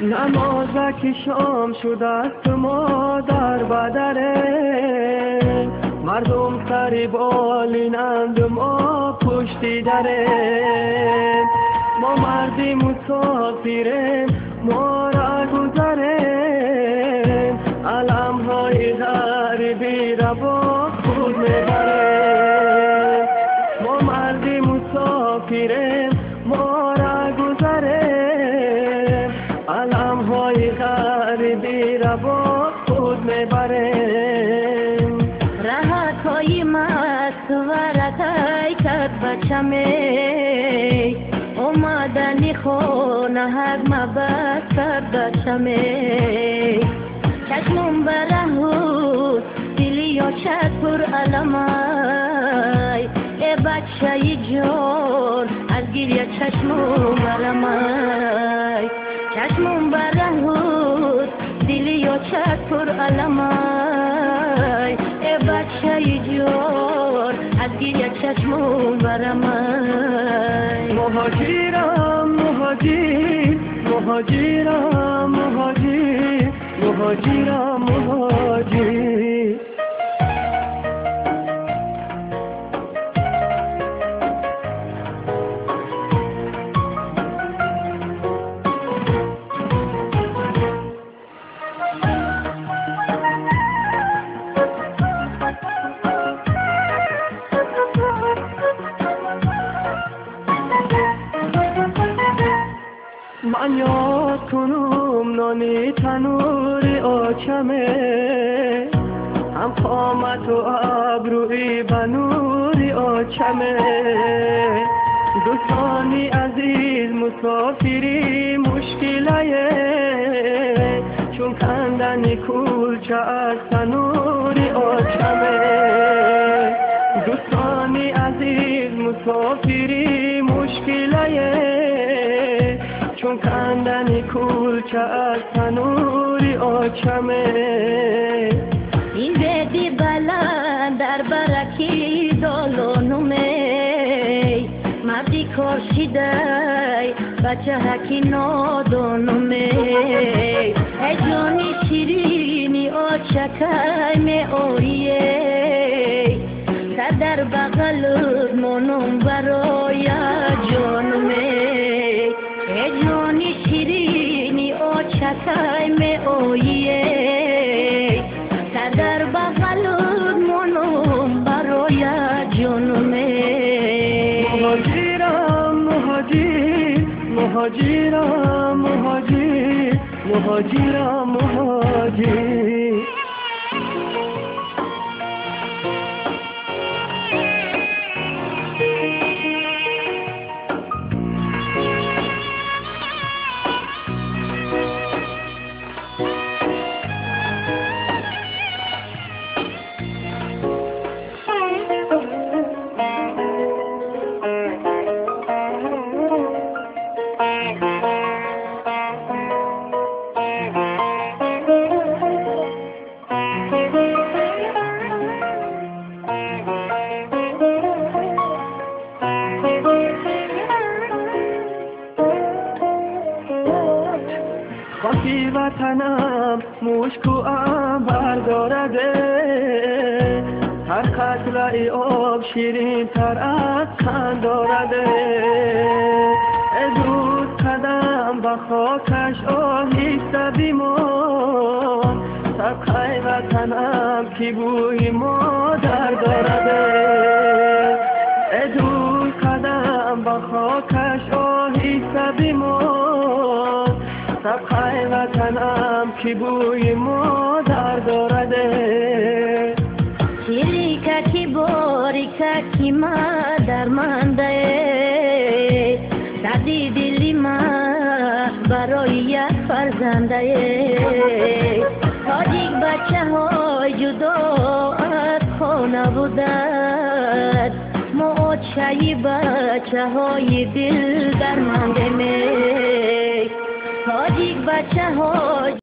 نمازک شام شده است ما در بدره، مردم سر بالینند ما پشتی دره. ما مردی مسافریم ما را گذریم، علم های غریبی را با خود میبریم. ما مردی مسافریم ما را گذریم، علم های غریبی را با خود میبریم. راحت های مست و رتای کت بچمه، اومدنی خونه هر مبستر بچمه. چشمم برهود دلی یا چت پر علمای، ای بچه جان از گریه چشمم برمای. چشمم برهود دلی یا چت پر علمای، ای بچه جان از گریه چشمم برمای. مهاجرم مهاجر مهاجرم مهاجر مهاجرم مهاجر. من یاد کنم نانی تنور آچمه، هم قامت و ابروی بنور آچمه. دوستانی عزیز مسافری مشکله، چون کندنی کلچه از تنور آچمه. دوستانی عزیز مسافری مشکله، چون کندنی کلچه از تنور آچمه. این زدی بلند در برکی دالونومه، مردی کارشیده بچه هکی نادانومه. ای جانی شیرینی آچکای می آریه، سر در بغل منم برای جانومه. ای جانی شیرینی آچکای می آیه، سر در بغل منم برای جانومه. مهاجرم مهاجر مهاجرم مهاجر مهاجرم مهاجر. خاکی وطنم مشک و عنبر دارده، هر قطره آب شیرین تر از خند دارده. ای دوست قدم به خاکش آهسته بیمان، سبخه وطنم کی بوی مادر دارده. ای دوست قدم به خاکش آهسته بیمان، سبخه وطنم کی بوی مادر دارده. شیریکه کی باریکه کی مادر منده، دردی دلی من برای یک فرزنده. تاجیک بچه های جدا از خانه بودند، ما چایی بچه های دل درمانده می. تاجیک بچه های